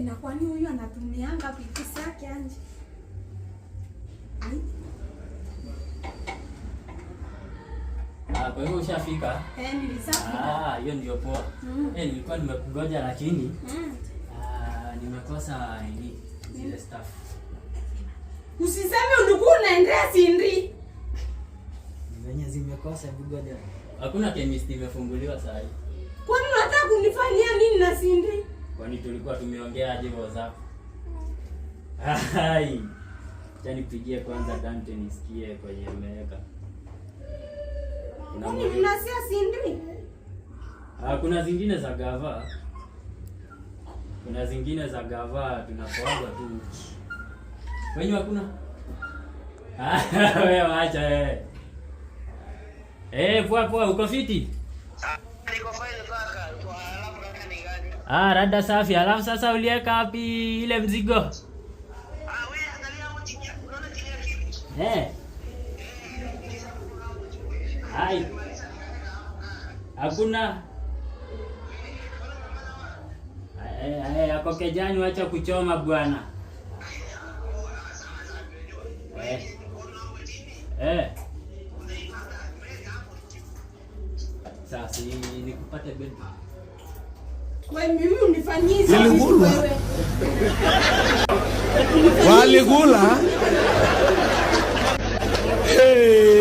Na kwani huyu anatumianga vitu zake anje? Kwa hivyo ushafika? Nilisafika. Hiyo ndio poa. Nilikuwa nimekugoja lakini nimekosa zile stuff. Usiseme ulikuwa unaendea Sindri. Venye zimekosa bugoja. Hakuna chemist imefunguliwa saa hii. Kwani unataka kunifanyia nini na Sindri? Kwani tulikuwa tumeongea aje WhatsApp? Hai. Acha nipigie kwanza Dante nisikie kwenye ameweka. Kwani unasia Sindri? Kuna zingine za gava. Kuna zingine za gava tunapoanza tu. Wenye hakuna? Wewe acha wewe. Poa uko fiti? Niko fine kaka. Alafu kaka ni gani? Rada safi. Alafu sasa uliweka wapi ile mzigo? Wewe angalia hapo chini. Unaona chini ya kiti? Hai. Hakuna. Ako kejani, wacha kuchoma bwana. Sasa nikupate bed. Wewe mimi unifanyie hizo wewe. Walikula. Hey.